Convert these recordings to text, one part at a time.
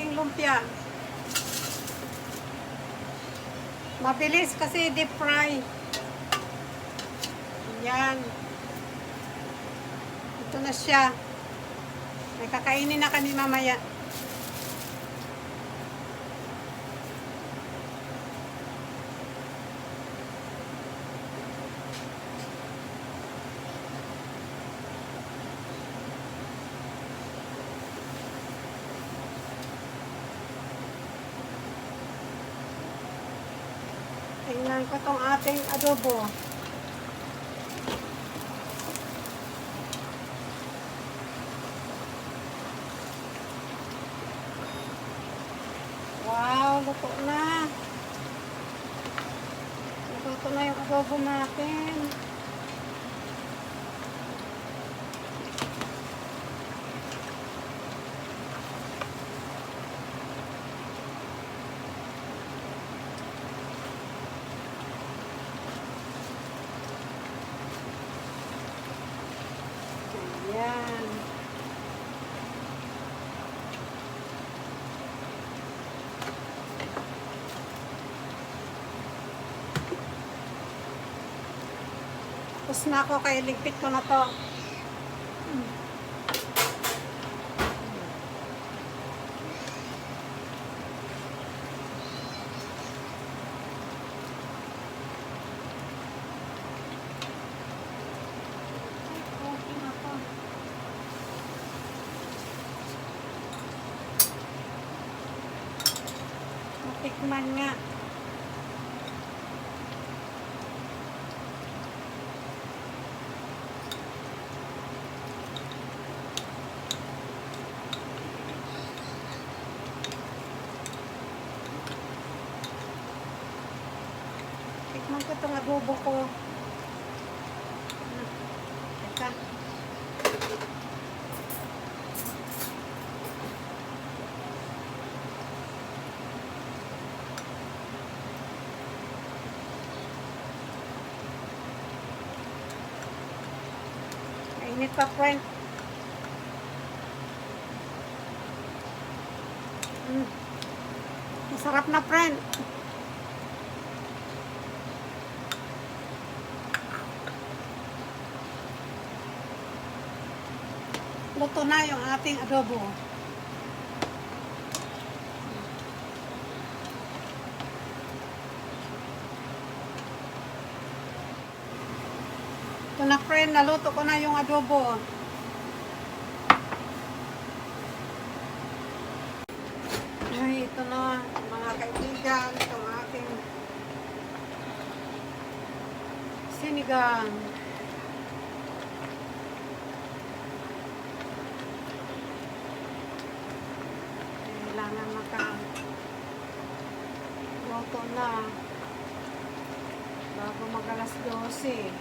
ating lumpia. Mabilis kasi deep fry. Yan. Ito na siya. May kakainin na kami mamaya. Tingnan ko tong ating adobo. Wow, luto na. Luto na yung adobo natin. Ayan. Tapos na ako, kaya ligpit ko na to. Tikman nga. Tikman ko itong adobo ko. Teka. Init pa, friend. Masarap na, friend. Luto na yung ating adobo. Ito na, friend, naluto ko na yung adobo. Ay, ito na, mga kaibigan, itong ating sinigang. Kailangan luto na bago mag-alas 12.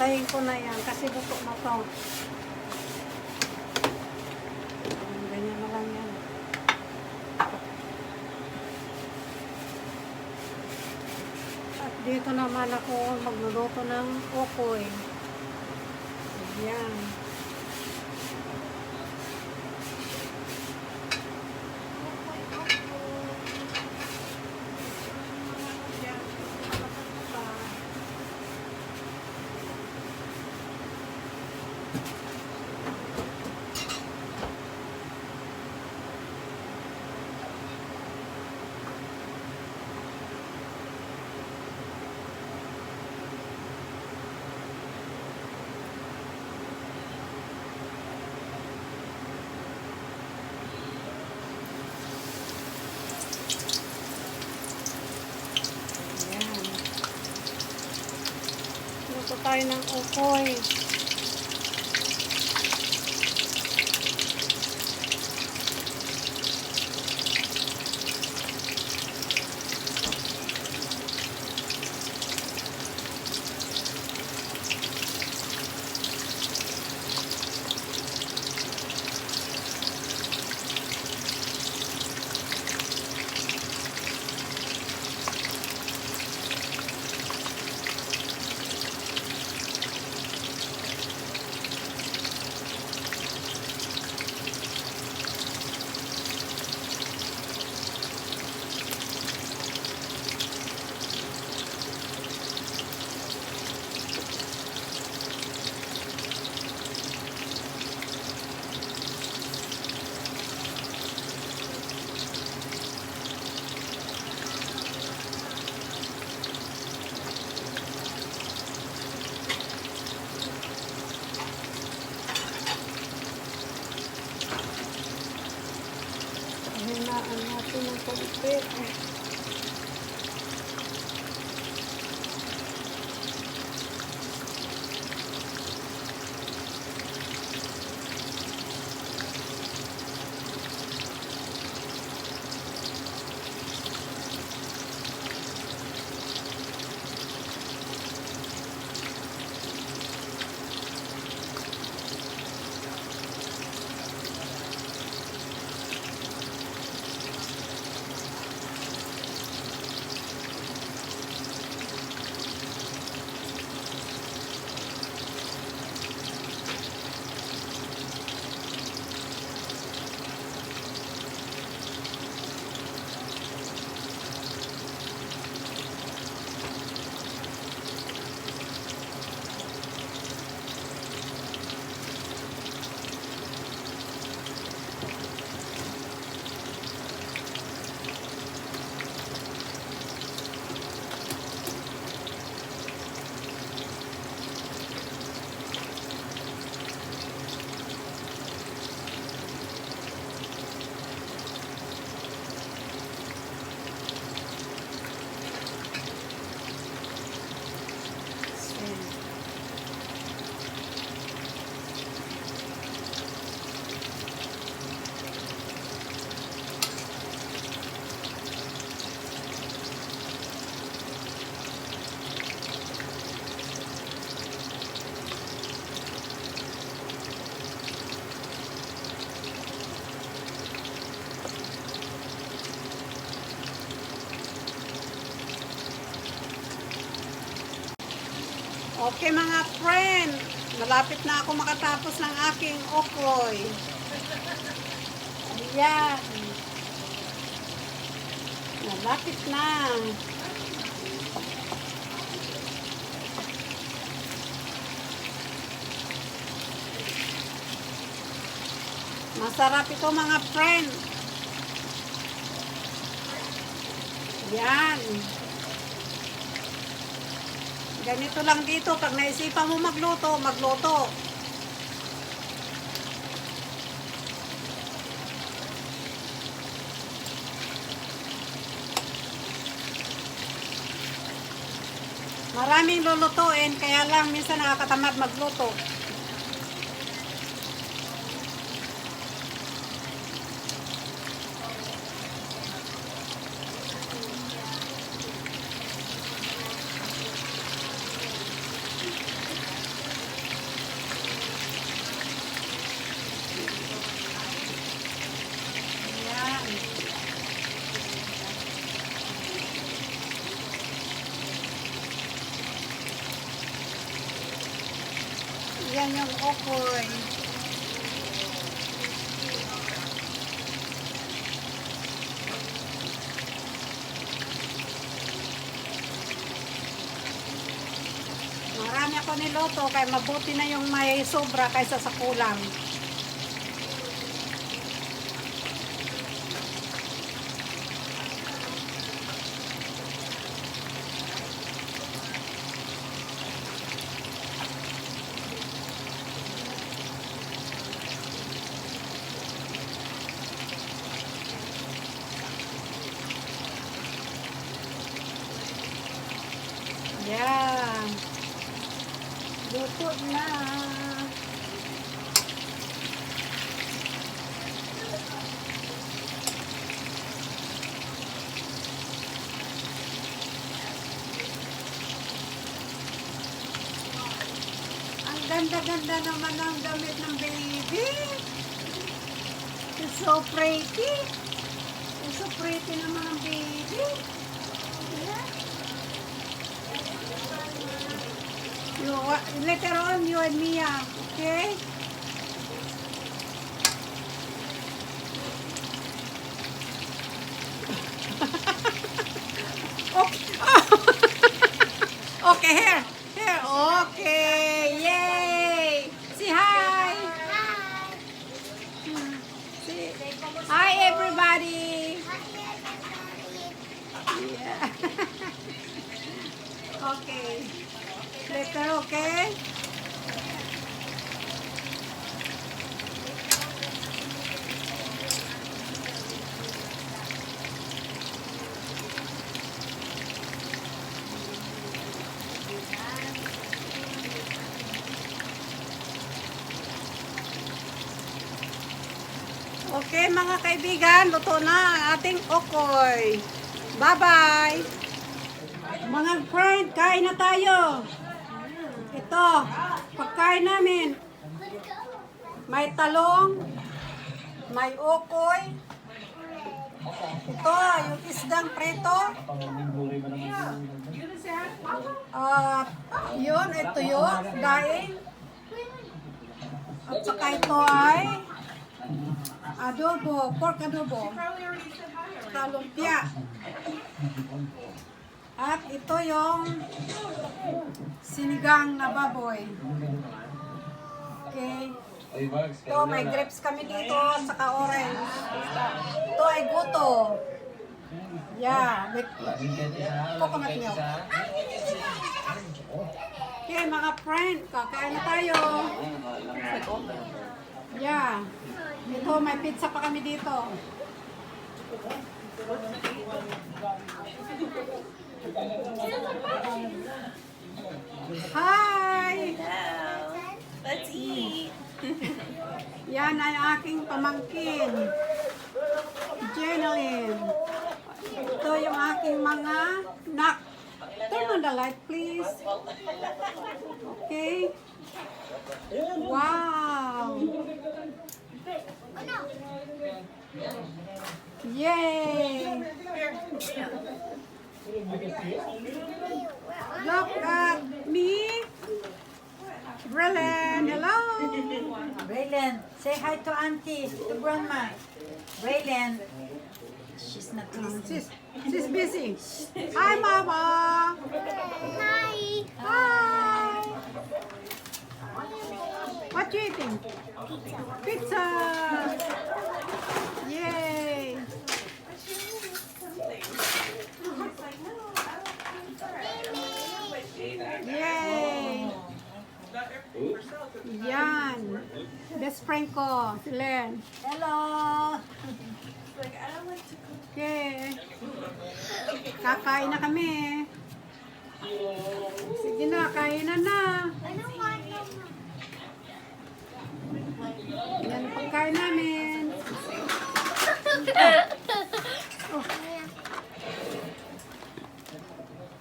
Tayin ko na yan kasi luto na to. Ganyan na lang yan. At dito naman ako magluluto ng ukoy. Ayan. Luto tayo ng ukoy. Kumpit. Okay mga friend, malapit na ako makatapos ng aking okoy. Ayan. Malapit na. Masarap ito mga friend. Ayan. Ganito lang dito, pag naisipan mo magluto, magluto. Maraming lulutuin, kaya lang minsan nakakatamad magluto. Yan yung okoy. Marami ako niluto kaya mabuti na yung may sobra kaysa sa kulang. Yan. Luto na. Ang ganda-ganda naman ang damit ng baby. It's so pretty. It's so pretty naman ang baby. Yeah. Later on, you and Mia, okay? Okay. Okay, here. Here, okay. Yay! Say hi. Hi, everybody. Yeah. Okay. Later, okay? Okay, mga kaibigan, luto na ang ating okoy. Bye-bye! Mga friend, kain na tayo. Ito, pagkain namin. May talong, may okoy. Ito, yung isdang preto. At yun, ito yun, daing. At saka ito ay adobo, pork adobo. Lumpia. At ito yung sinigang na baboy. Okay. Ito, may grapes kami dito, saka orange. Ito ay goto. Yeah, with coconut milk. Okay, mga friend, kakain na tayo. Yeah. Ito, may pizza pa kami dito. Hi! Let's eat. Yan ay aking pamangkin. Jeneline. Ito yung aking mga nak. Turn on the light, please. Okay. Wow. Yay. Look at me. Brilliant. Hello. Raylan, say hi to auntie, to grandma. Raylan, she's not listening. She's busy. Hi, Mama. Hi. Hi. What you eating? Pizza. Yay. Yay. Yan. Best friend ko, si Len. Hello. Okay. Kakain na kami. Sige na, kainan na. Ano ka Yan ang pagkain namin.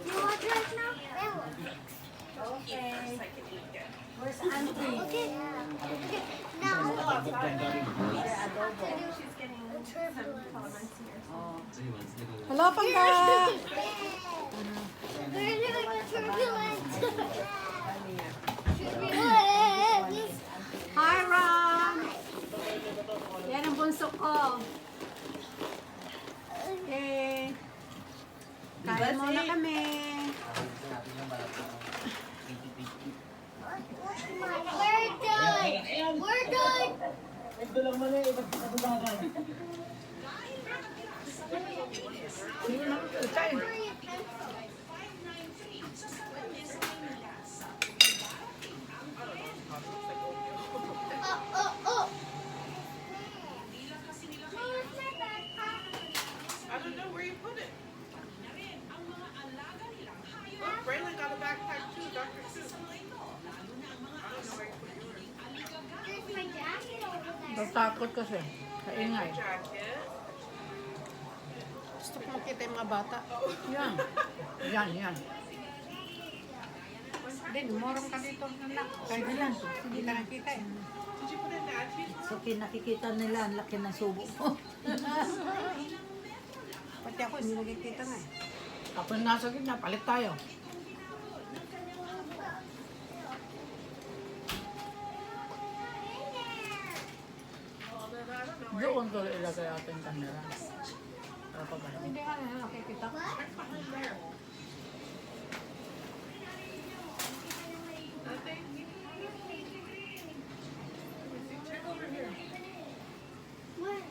You want right now? Okay. Where's auntie? Okay. Okay. Now. Hello, Pangka. We're doing the turbulence. Hi, Ron. Yan ang bunso ko. Okay. Kain muna kami. We're done. We're done. Oh. I don't know where you put it. Look, Braylon got a backpack too, Dr. Seuss. I don't know where you put yours. There's my jacket over there. Natakot kasi. Kaingay. Jacket. Gusto ko makita yung mga bata. Yan. Yan. Din, morong ka dito. Kahit lang. Hindi ka nakita eh. Did you put it in Nancy's room? So, nakikita nila ang laki ng subo mo. Pati ako, hindi nakikita nga eh. Ako yung nasa gitna, palit tayo. Doon ko ilagay ating camera. Para pa ba? Hindi nga nakikita. Check over here. What?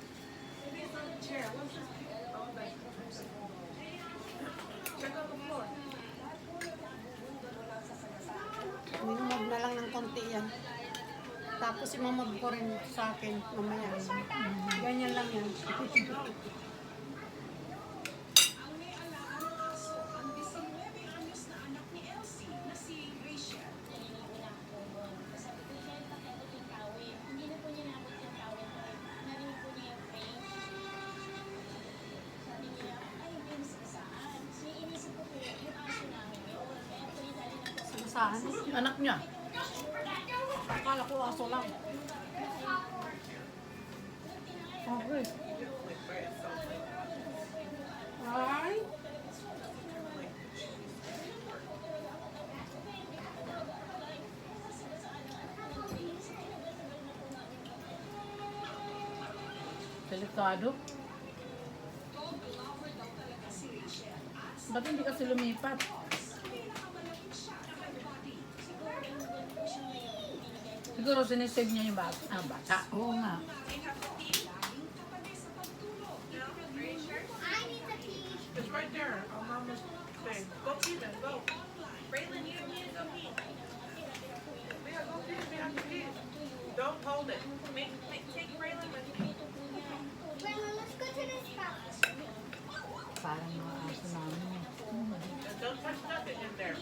Maybe it's on the chair. What's this? Oh, like, check on the floor. Minumog na lang ng konti yan. Tapos imamag ko rin sa akin mamaya. Ganyan lang yan. asahan. Anak niya. Akala ko aso lang. Okay. Ay. Delikado. Ba't hindi kasi lumipat? Siguro sinisave niya yung bata. Oo nga. I need to pee. It's right there on Mama's thing. Go pee then, go. Braylon, you need to go pee. Yeah, go pee. We have to pee. Don't hold it. Take Braylon with me. Grandma, let's go to this house. Parang mga aso namin eh. And don't touch nothing in there.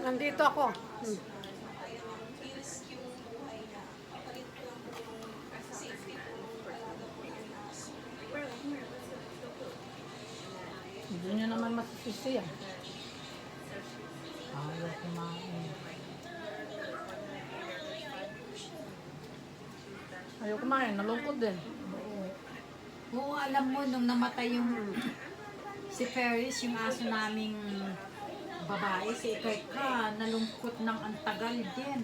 Nandito ako. Hindi niya naman masisisi yan. Ayaw kumain. Ayaw kumain, nalungkot din. Oo, alam mo, nung namatay yung si Ferris, yung aso naming babae, si Ikaika, nalungkot ng antagal din.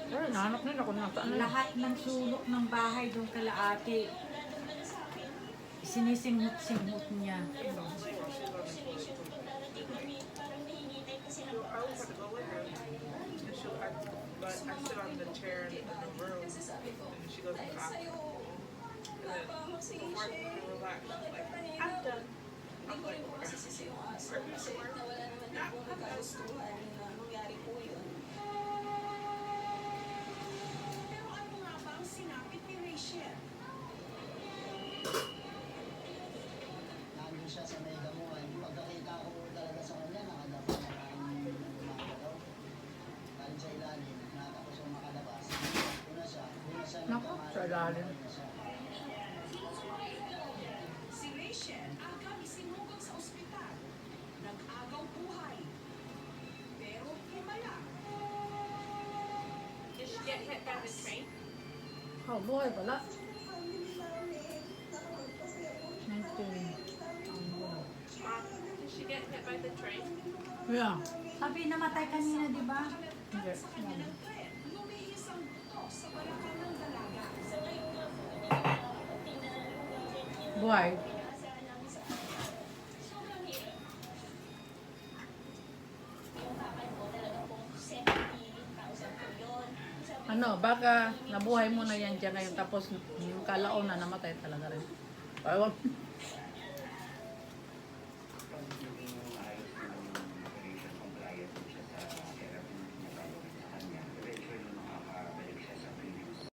Pero nahanap nila kung nasaan na. Lahat ng sulok ng bahay doon kala ate, sinisinghot-singhot niya. I was going to go with her. And she was like, but I sit on the chair in the room. And she goes to the bathroom. And then before I can relax, she's like, I'm done. I'm like, are you sure? Yeah, I'm done. Nandun siya sa may damuhan. Pagkakita ko talaga sa kanya, nakadapa na parang gumagalaw. Galing sa ilalim, nakatapos yung makalabas. Una siya Naku, sa ilalim. Si Rachel agad isinugod sa ospital. Nag-agaw buhay. Pero himala. Did she get hit by the train? Oh, buhay pala. 19. Did she get hit by the train? Yeah. Sabi, namatay kanina, di ba? Hindi. Lumihis ang buto sa balakang ng dalaga. Buhay. Ano, baka nabuhay mo na yan dyan ngayon tapos yung kalaon na namatay talaga rin. Ewan.